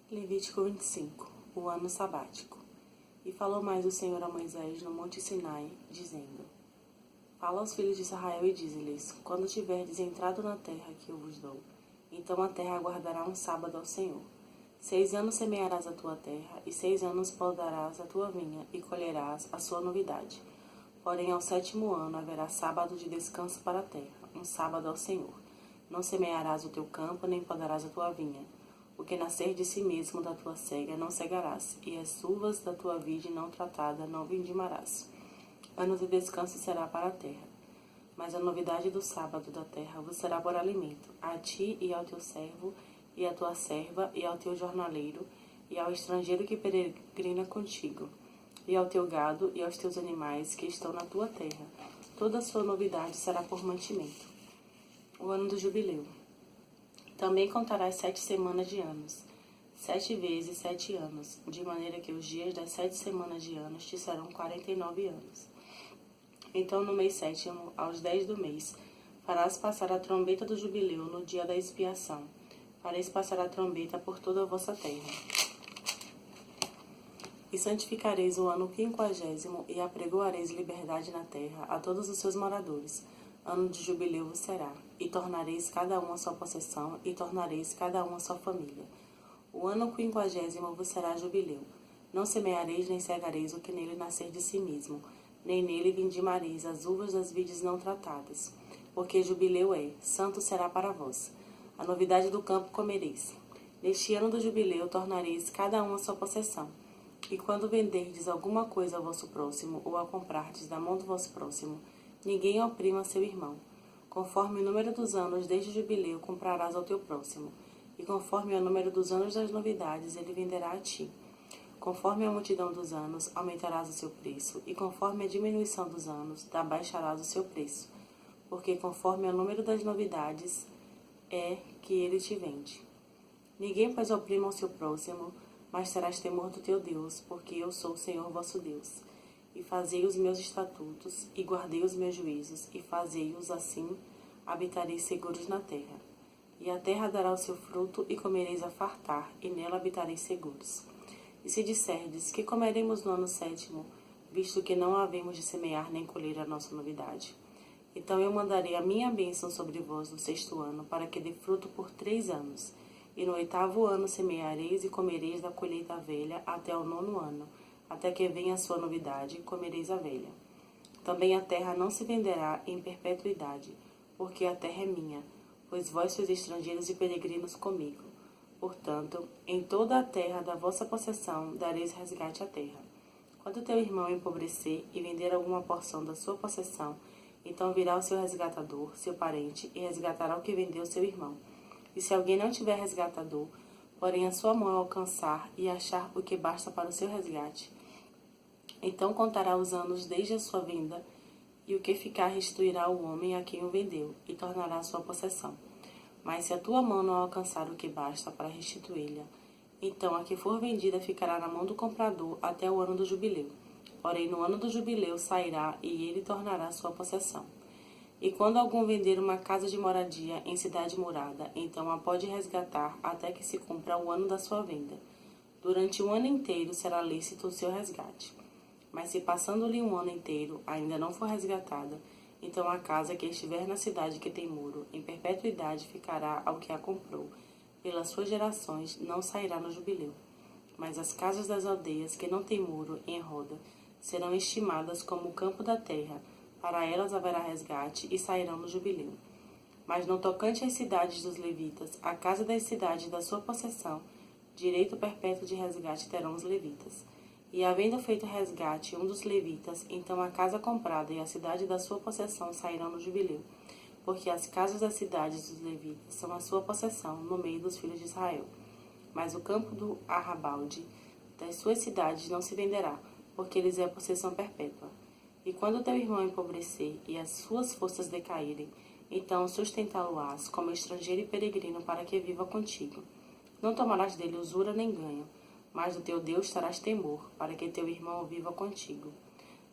Levítico 25, o ano sabático. E falou mais o Senhor a Moisés no monte Sinai, dizendo: Fala aos filhos de Israel e dize-lhes: Quando tiverdes entrado na terra que eu vos dou, então a terra guardará um sábado ao Senhor. 6 anos semearás a tua terra, e 6 anos podarás a tua vinha, e colherás a sua novidade. Porém, ao 7º ano haverá sábado de descanso para a terra, um sábado ao Senhor. Não semearás o teu campo, nem podarás a tua vinha. O que nascer de si mesmo da tua cega não cegarás, e as uvas da tua vide não tratada não vindimarás. Ano de descanso será para a terra. Mas a novidade do sábado da terra vos será por alimento, a ti e ao teu servo, e à tua serva, e ao teu jornaleiro, e ao estrangeiro que peregrina contigo, e ao teu gado, e aos teus animais que estão na tua terra. Toda a sua novidade será por mantimento. O ano do jubileu. Também contarás 7 semanas de anos, 7 vezes 7 anos, de maneira que os dias das 7 semanas de anos te serão 49 anos. Então, no mês 7º, aos 10 do mês, farás passar a trombeta do jubileu no dia da expiação. Fareis passar a trombeta por toda a vossa terra. E santificareis o ano 50º, e apregoareis liberdade na terra a todos os seus moradores. Ano de jubileu vos será, e tornareis cada um a sua possessão, e tornareis cada um a sua família. O ano 50º vos será jubileu. Não semeareis nem cegareis o que nele nascer de si mesmo, nem nele vindimareis as uvas das vides não tratadas. Porque jubileu é, santo será para vós. A novidade do campo comereis. Neste ano do jubileu tornareis cada um a sua possessão. E quando venderdes alguma coisa ao vosso próximo, ou a comprardes da mão do vosso próximo, ninguém oprima seu irmão. Conforme o número dos anos desde o jubileu comprarás ao teu próximo, e conforme o número dos anos das novidades ele venderá a ti. Conforme a multidão dos anos aumentarás o seu preço, e conforme a diminuição dos anos abaixarás o seu preço, porque conforme o número das novidades é que ele te vende. Ninguém pois oprima o seu próximo, mas terás temor do teu Deus, porque eu sou o Senhor vosso Deus. E fazei os meus estatutos, e guardei os meus juízos, e fazei-os assim, habitareis seguros na terra. E a terra dará o seu fruto, e comereis a fartar, e nela habitareis seguros. E se disserdes, que comeremos no ano 7º, visto que não havemos de semear nem colher a nossa novidade? Então eu mandarei a minha bênção sobre vós no 6º ano, para que dê fruto por 3 anos. E no 8º ano semeareis e comereis da colheita velha até o 9º ano, até que venha a sua novidade, comereis a velha. Também a terra não se venderá em perpetuidade, porque a terra é minha, pois vós sois estrangeiros e peregrinos comigo. Portanto, em toda a terra da vossa possessão dareis resgate à terra. Quando teu irmão empobrecer e vender alguma porção da sua possessão, então virá o seu resgatador, seu parente, e resgatará o que vendeu seu irmão. E se alguém não tiver resgatador, porém a sua mão alcançar e achar o que basta para o seu resgate, então contará os anos desde a sua venda, e o que ficar restituirá o homem a quem o vendeu, e tornará a sua possessão. Mas se a tua mão não alcançar o que basta para restituí-la, então a que for vendida ficará na mão do comprador até o ano do jubileu. Porém, no ano do jubileu sairá, e ele tornará a sua possessão. E quando algum vender uma casa de moradia em cidade murada, então a pode resgatar até que se cumpra o ano da sua venda. Durante um ano inteiro será lícito o seu resgate. Mas se passando-lhe um ano inteiro ainda não for resgatada, então a casa que estiver na cidade que tem muro, em perpetuidade ficará ao que a comprou. Pelas suas gerações não sairá no jubileu. Mas as casas das aldeias que não têm muro em roda serão estimadas como o campo da terra. Para elas haverá resgate e sairão no jubileu. Mas no tocante às cidades dos levitas, a casa das cidades da sua possessão, direito perpétuo de resgate terão os levitas. E havendo feito resgate um dos levitas, então a casa comprada e a cidade da sua possessão sairão no jubileu, porque as casas das cidades dos levitas são a sua possessão no meio dos filhos de Israel. Mas o campo do arrabalde das suas cidades não se venderá, porque lhes é possessão perpétua. E quando teu irmão empobrecer e as suas forças decaírem, então sustentá-lo-ás como estrangeiro e peregrino para que viva contigo. Não tomarás dele usura nem ganho, mas do teu Deus terás temor, para que teu irmão viva contigo.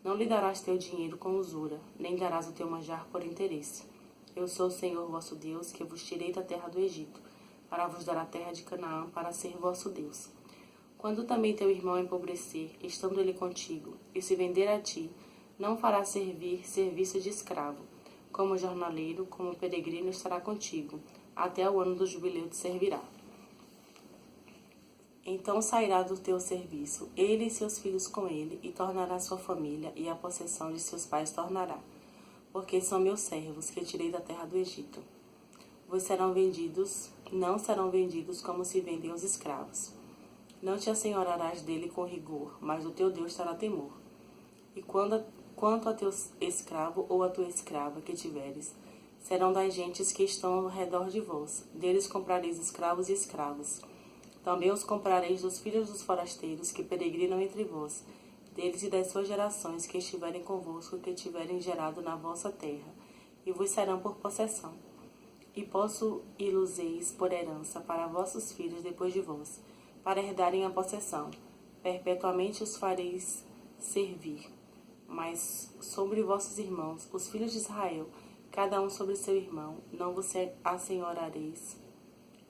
Não lhe darás teu dinheiro com usura, nem darás o teu manjar por interesse. Eu sou o Senhor vosso Deus, que vos tirei da terra do Egito, para vos dar a terra de Canaã, para ser vosso Deus. Quando também teu irmão empobrecer, estando ele contigo, e se vender a ti, não fará servir serviço de escravo. Como jornaleiro, como peregrino estará contigo, até o ano do jubileu te servirá. Então sairá do teu serviço, ele e seus filhos com ele, e tornará sua família, e a possessão de seus pais tornará. Porque são meus servos, que tirei da terra do Egito. Vos serão vendidos, não serão vendidos como se vendem os escravos. Não te assenhorarás dele com rigor, mas o teu Deus terá temor. E quanto a teu escravo ou a tua escrava que tiveres, serão das gentes que estão ao redor de vós. Deles comprareis escravos e escravas. Também os comprareis dos filhos dos forasteiros que peregrinam entre vós, deles e das suas gerações que estiverem convosco, que tiverem gerado na vossa terra, e vos serão por possessão. E possuí-los-eis por herança para vossos filhos depois de vós, para herdarem a possessão. Perpetuamente os fareis servir. Mas sobre vossos irmãos, os filhos de Israel, cada um sobre seu irmão, não vos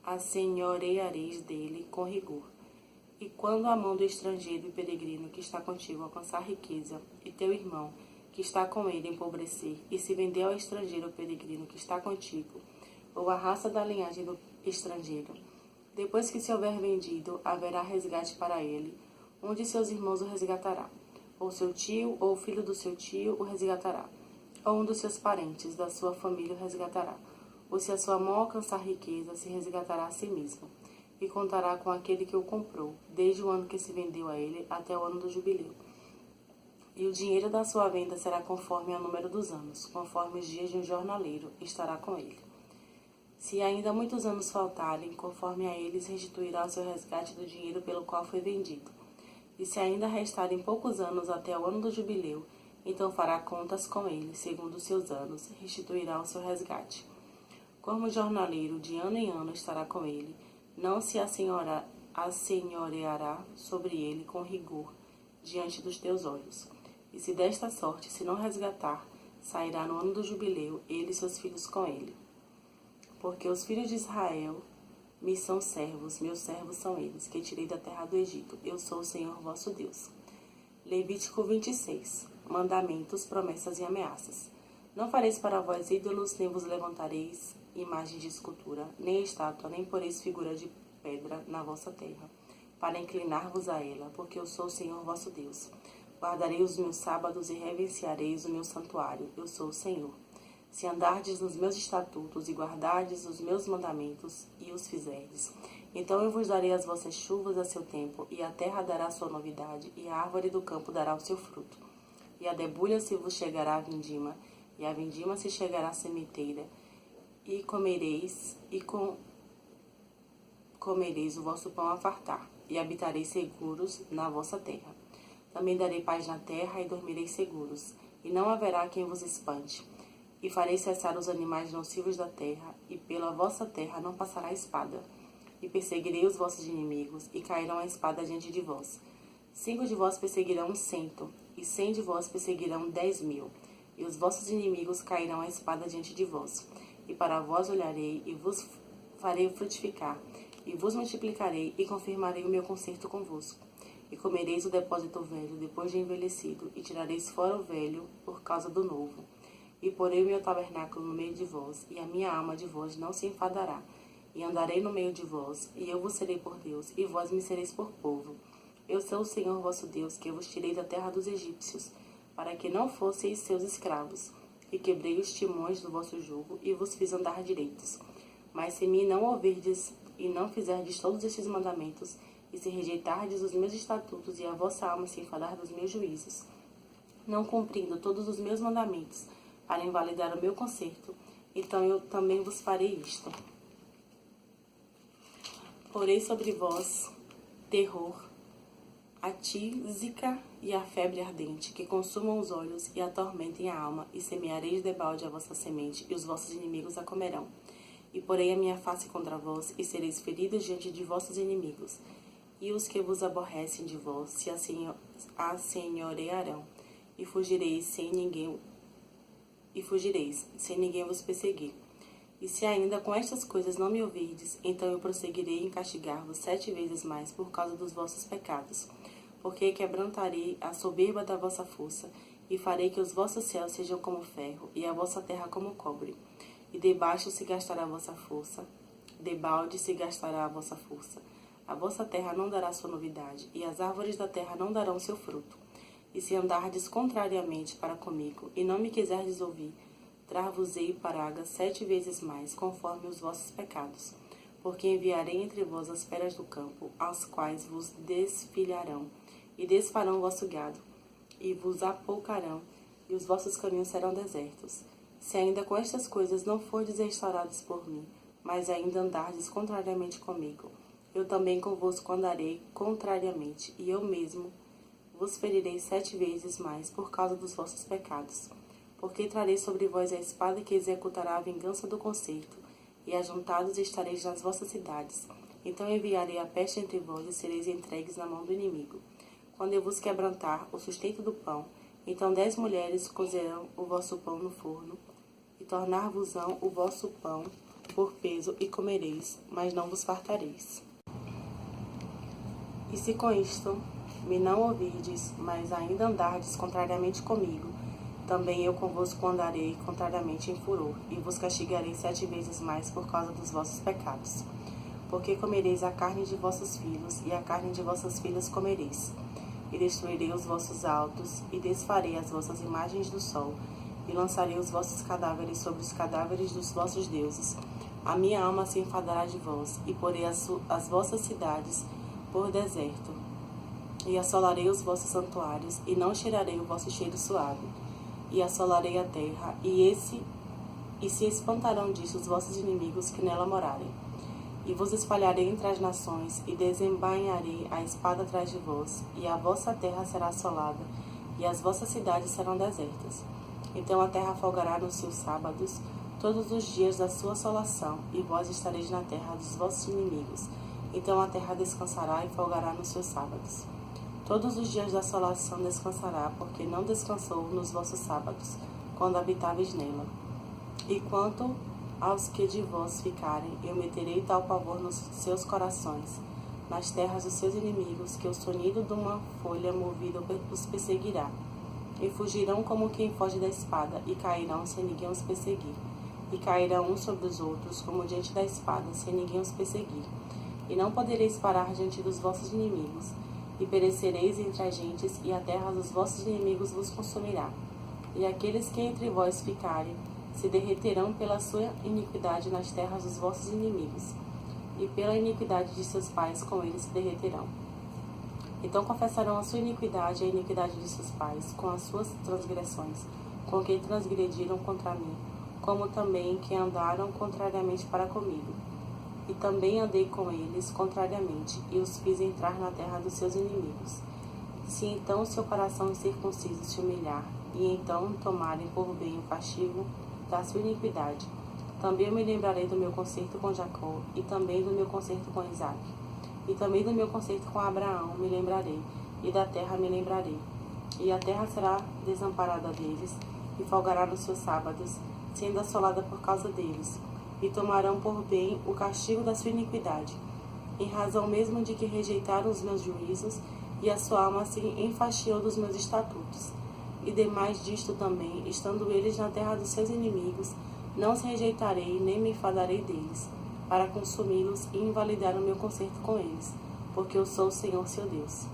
assenhoreareis dele com rigor. E quando a mão do estrangeiro e peregrino que está contigo alcançar riqueza, e teu irmão, que está com ele, empobrecer, e se vender ao estrangeiro ou peregrino que está contigo, ou a raça da linhagem do estrangeiro, depois que se houver vendido, haverá resgate para ele, um de seus irmãos o resgatará, ou seu tio, ou o filho do seu tio o resgatará, ou um dos seus parentes da sua família o resgatará. Ou se a sua mão alcançar riqueza, se resgatará a si mesmo, e contará com aquele que o comprou, desde o ano que se vendeu a ele até o ano do jubileu. E o dinheiro da sua venda será conforme ao número dos anos, conforme os dias de um jornaleiro, estará com ele. Se ainda muitos anos faltarem, conforme a eles restituirá o seu resgate do dinheiro pelo qual foi vendido. E se ainda restarem poucos anos até o ano do jubileu, então fará contas com ele, segundo os seus anos, e restituirá o seu resgate. Como jornaleiro, de ano em ano estará com ele, não se assenhoreará sobre ele com rigor, diante dos teus olhos. E se desta sorte se não resgatar, sairá no ano do jubileu, ele e seus filhos com ele. Porque os filhos de Israel me são servos, meus servos são eles, que tirei da terra do Egito. Eu sou o Senhor vosso Deus. Levítico 26. Mandamentos, promessas e ameaças. Não fareis para vós ídolos, nem vos levantareis imagem de escultura, nem estátua, nem poreis figura de pedra na vossa terra, para inclinar-vos a ela, porque eu sou o Senhor vosso Deus. Guardarei os meus sábados e reverenciareis o meu santuário. Eu sou o Senhor. Se andardes nos meus estatutos e guardardes os meus mandamentos e os fizerdes, então eu vos darei as vossas chuvas a seu tempo, e a terra dará sua novidade, e a árvore do campo dará o seu fruto. E a debulha se vos chegará a vindima, e a vindima se chegará à sementeira, e comereis o vosso pão a fartar, e habitareis seguros na vossa terra. Também darei paz na terra, e dormireis seguros, e não haverá quem vos espante. E farei cessar os animais nocivos da terra, e pela vossa terra não passará espada. E perseguirei os vossos inimigos, e cairão a espada diante de vós. 5 de vós perseguirão 100, e 100 de vós perseguirão 10.000, e os vossos inimigos cairão a espada diante de vós. E para vós olharei, e vos farei frutificar, e vos multiplicarei, e confirmarei o meu concerto convosco. E comereis o depósito velho depois de envelhecido, e tirareis fora o velho por causa do novo. E porei o meu tabernáculo no meio de vós, e a minha alma de vós não se enfadará. E andarei no meio de vós, e eu vos serei por Deus, e vós me sereis por povo. Eu sou o Senhor vosso Deus, que eu vos tirei da terra dos egípcios, para que não fosseis seus escravos. E quebrei os timões do vosso jugo, e vos fiz andar direitos. Mas se me não ouvirdes, e não fizerdes todos estes mandamentos, e se rejeitardes os meus estatutos, e a vossa alma se enfadar dos meus juízos, não cumprindo todos os meus mandamentos, para invalidar o meu concerto, então eu também vos farei isto. Porei sobre vós terror, a tísica e a febre ardente, que consumam os olhos e atormentem a alma, e semeareis debalde a vossa semente, e os vossos inimigos a comerão. E porei a minha face contra vós, e sereis feridos diante de vossos inimigos, e os que vos aborrecem de vós se assenhorearão, e fugireis sem ninguém vos perseguir. E se ainda com estas coisas não me ouvirdes, então eu prosseguirei em castigar-vos 7 vezes mais por causa dos vossos pecados. Porque quebrantarei a soberba da vossa força, e farei que os vossos céus sejam como ferro, e a vossa terra como cobre. E debaixo se gastará a vossa força, debalde se gastará a vossa força. A vossa terra não dará sua novidade, e as árvores da terra não darão seu fruto. E se andardes contrariamente para comigo, e não me quiserdes ouvir, trar-vos-ei pragas 7 vezes mais, conforme os vossos pecados. Porque enviarei entre vós as feras do campo, as quais vos desfilharão, e desfarão o vosso gado, e vos apoucarão, e os vossos caminhos serão desertos. Se ainda com estas coisas não fordes restaurados por mim, mas ainda andardes contrariamente comigo, eu também convosco andarei contrariamente, e eu mesmo vos ferirei 7 vezes mais por causa dos vossos pecados. Porque trarei sobre vós a espada que executará a vingança do concerto, e ajuntados estareis nas vossas cidades. Então enviarei a peste entre vós, e sereis entregues na mão do inimigo. Quando eu vos quebrantar o sustento do pão, então 10 mulheres cozerão o vosso pão no forno, e tornar-vos-ão o vosso pão por peso, e comereis, mas não vos fartareis. E se com isto me não ouvirdes, mas ainda andardes contrariamente comigo, também eu convosco andarei contrariamente em furor, e vos castigarei 7 vezes mais por causa dos vossos pecados. Porque comereis a carne de vossos filhos, e a carne de vossas filhas comereis. E destruirei os vossos altos, e desfarei as vossas imagens do sol, e lançarei os vossos cadáveres sobre os cadáveres dos vossos deuses. A minha alma se enfadará de vós, e porei as vossas cidades por deserto, e assolarei os vossos santuários, e não cheirarei o vosso cheiro suave. E assolarei a terra, e se espantarão disso os vossos inimigos que nela morarem. E vos espalharei entre as nações, e desembainharei a espada atrás de vós, e a vossa terra será assolada, e as vossas cidades serão desertas. Então a terra folgará nos seus sábados, todos os dias da sua assolação, e vós estareis na terra dos vossos inimigos. Então a terra descansará e folgará nos seus sábados. Todos os dias da assolação descansará, porque não descansou nos vossos sábados, quando habitáveis nela. E quanto aos que de vós ficarem, eu meterei tal pavor nos seus corações, nas terras dos seus inimigos, que o sonido de uma folha movida os perseguirá. E fugirão como quem foge da espada, e cairão sem ninguém os perseguir. E cairão uns sobre os outros, como diante da espada, sem ninguém os perseguir. E não podereis parar diante dos vossos inimigos, e perecereis entre as gentes, e a terra dos vossos inimigos vos consumirá. E aqueles que entre vós ficarem, se derreterão pela sua iniquidade nas terras dos vossos inimigos, e pela iniquidade de seus pais com eles se derreterão. Então confessarão a sua iniquidade e a iniquidade de seus pais, com as suas transgressões, com que transgrediram contra mim, como também que andaram contrariamente para comigo. E também andei com eles contrariamente, e os fiz entrar na terra dos seus inimigos. Se então o seu coração incircunciso se humilhar, e então tomarem por bem o castigo da sua iniquidade, também eu me lembrarei do meu concerto com Jacó, e também do meu concerto com Isaque, e também do meu concerto com Abraão me lembrarei, e da terra me lembrarei. E a terra será desamparada deles, e folgará nos seus sábados, sendo assolada por causa deles, e tomarão por bem o castigo da sua iniquidade, em razão mesmo de que rejeitaram os meus juízos, e a sua alma se enfastiou dos meus estatutos. E demais disto também, estando eles na terra dos seus inimigos, não os rejeitarei, nem me enfadarei deles, para consumi-los e invalidar o meu concerto com eles, porque eu sou o Senhor seu Deus.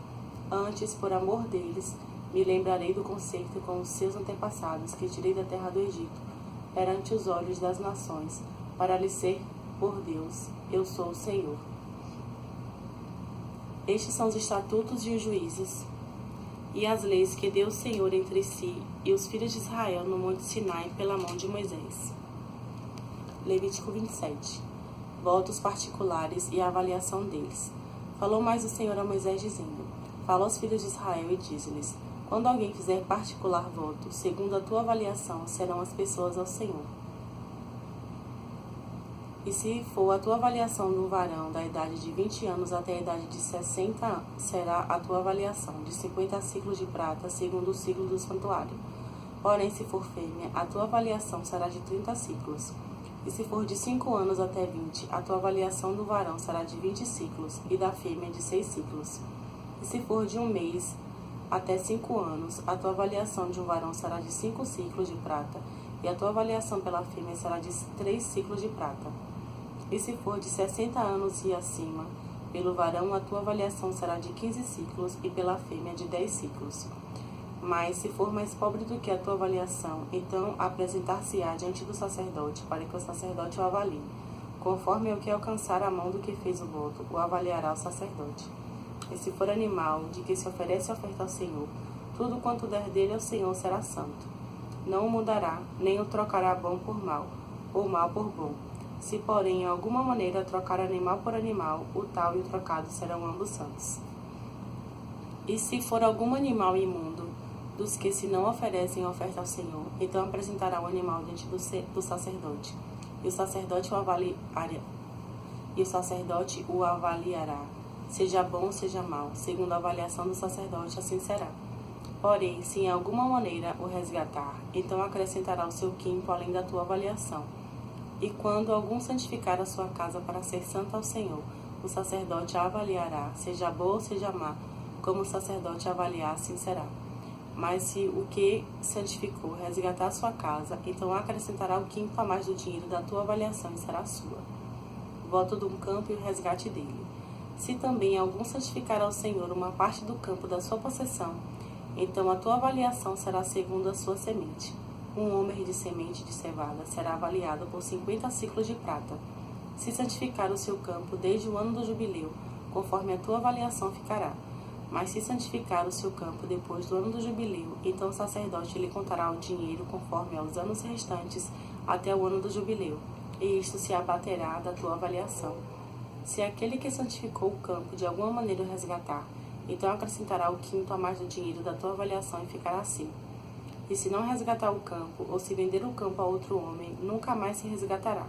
Antes, por amor deles, me lembrarei do concerto com os seus antepassados, que tirei da terra do Egito, perante os olhos das nações, para lhes ser por Deus. Eu sou o Senhor. Estes são os estatutos e os juízos, e as leis que deu o Senhor entre si e os filhos de Israel no monte Sinai pela mão de Moisés. Levítico 27. Votos particulares e a avaliação deles. Falou mais o Senhor a Moisés, dizendo: Fala aos filhos de Israel e diz-lhes: Quando alguém fizer particular voto, segundo a tua avaliação, serão as pessoas ao Senhor. E se for a tua avaliação do varão da idade de 20 anos até a idade de 60, será a tua avaliação de 50 ciclos de prata, segundo o ciclo do santuário. Porém, se for fêmea, a tua avaliação será de 30 ciclos. E se for de 5 anos até 20, a tua avaliação do varão será de 20 ciclos, e da fêmea de 6 ciclos. E se for de 1 mês até 5 anos, a tua avaliação de um varão será de 5 ciclos de prata, e a tua avaliação pela fêmea será de 3 ciclos de prata. E se for de 60 anos e acima, pelo varão a tua avaliação será de 15 ciclos, e pela fêmea de 10 ciclos. Mas, se for mais pobre do que a tua avaliação, então apresentar-se-á diante do sacerdote, para que o sacerdote o avalie. Conforme o que alcançar a mão do que fez o voto, o avaliará o sacerdote. E se for animal, de que se oferece oferta ao Senhor, tudo quanto der dele ao Senhor será santo. Não o mudará, nem o trocará bom por mal, ou mal por bom. Se, porém, em alguma maneira trocar animal por animal, o tal e o trocado serão ambos santos. E se for algum animal imundo, dos que se não oferecem oferta ao Senhor, então apresentará o animal diante do sacerdote, e o sacerdote o avaliará, seja bom ou seja mau, segundo a avaliação do sacerdote, assim será. Porém, se em alguma maneira o resgatar, então acrescentará o seu quinto além da tua avaliação. E quando algum santificar a sua casa para ser santa ao Senhor, o sacerdote a avaliará, seja boa ou seja má, como o sacerdote avaliar, assim será. Mas se o que santificou resgatar a sua casa, então acrescentará o quinto a mais do dinheiro da tua avaliação e será sua. Voto de um campo e o resgate dele. Se também algum santificar ao Senhor uma parte do campo da sua possessão, então a tua avaliação será segundo a sua semente. Um homer de semente de cevada será avaliado por 50 ciclos de prata. Se santificar o seu campo desde o ano do jubileu, conforme a tua avaliação ficará. Mas se santificar o seu campo depois do ano do jubileu, então o sacerdote lhe contará o dinheiro conforme aos anos restantes até o ano do jubileu, e isto se abaterá da tua avaliação. Se aquele que santificou o campo de alguma maneira o resgatar, então acrescentará o quinto a mais do dinheiro da tua avaliação e ficará assim. E se não resgatar o campo, ou se vender o campo a outro homem, nunca mais se resgatará.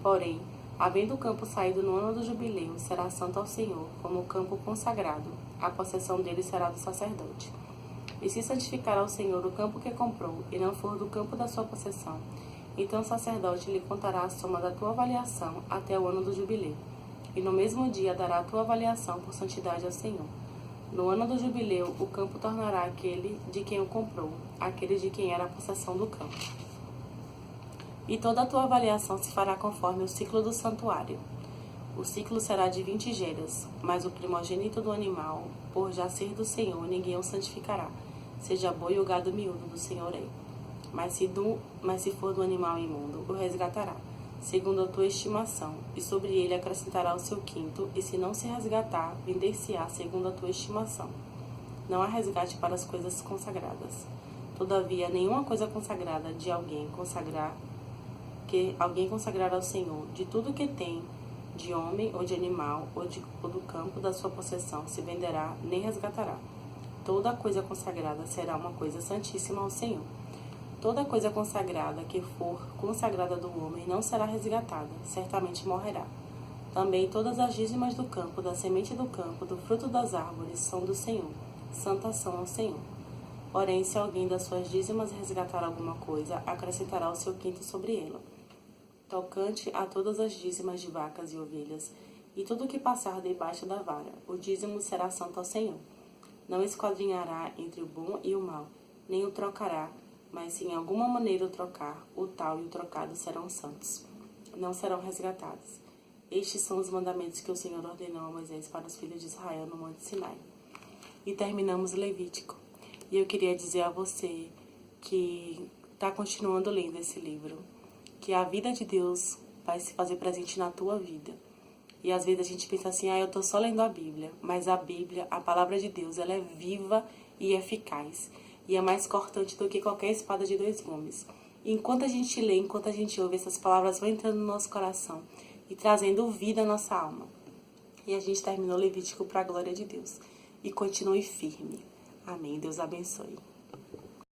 Porém, havendo o campo saído no ano do jubileu, será santo ao Senhor, como o campo consagrado. A possessão dele será do sacerdote. E se santificar ao Senhor o campo que comprou, e não for do campo da sua possessão, então o sacerdote lhe contará a soma da tua avaliação até o ano do jubileu. E no mesmo dia dará a tua avaliação por santidade ao Senhor. No ano do jubileu, o campo tornará aquele de quem o comprou, aquele de quem era a possessão do campo. E toda a tua avaliação se fará conforme o ciclo do santuário. O ciclo será de 20 geras, mas o primogênito do animal, por já ser do Senhor, ninguém o santificará, seja boi ou gado miúdo do senhoreio. Mas se for do animal imundo, o resgatará, segundo a tua estimação, e sobre ele acrescentará o seu quinto, e se não se resgatar, vender-se-á segundo a tua estimação. Não há resgate para as coisas consagradas. Todavia, nenhuma coisa consagrada de alguém consagrar ao Senhor, de tudo que tem, de homem ou de animal, ou do campo da sua possessão, se venderá, nem resgatará. Toda coisa consagrada será uma coisa santíssima ao Senhor. Toda coisa consagrada que for consagrada do homem não será resgatada, certamente morrerá. Também todas as dízimas do campo, da semente do campo, do fruto das árvores, são do Senhor, santas são ao Senhor. Porém, se alguém das suas dízimas resgatar alguma coisa, acrescentará o seu quinto sobre ela. Tocante a todas as dízimas de vacas e ovelhas, e tudo o que passar debaixo da vara, o dízimo será santo ao Senhor. Não esquadrinhará entre o bom e o mal, nem o trocará, mas se em alguma maneira o trocar, o tal e o trocado serão santos. Não serão resgatados. Estes são os mandamentos que o Senhor ordenou a Moisés para os filhos de Israel no Monte Sinai. E terminamos Levítico. E eu queria dizer a você que está continuando lendo esse livro, que a vida de Deus vai se fazer presente na tua vida. E às vezes a gente pensa assim, eu estou só lendo a Bíblia. Mas a Bíblia, a palavra de Deus, ela é viva e eficaz. E é mais cortante do que qualquer espada de 2 gumes. E enquanto a gente lê, enquanto a gente ouve, essas palavras vão entrando no nosso coração e trazendo vida à nossa alma. E a gente terminou Levítico para a glória de Deus. E continue firme. Amém. Deus abençoe.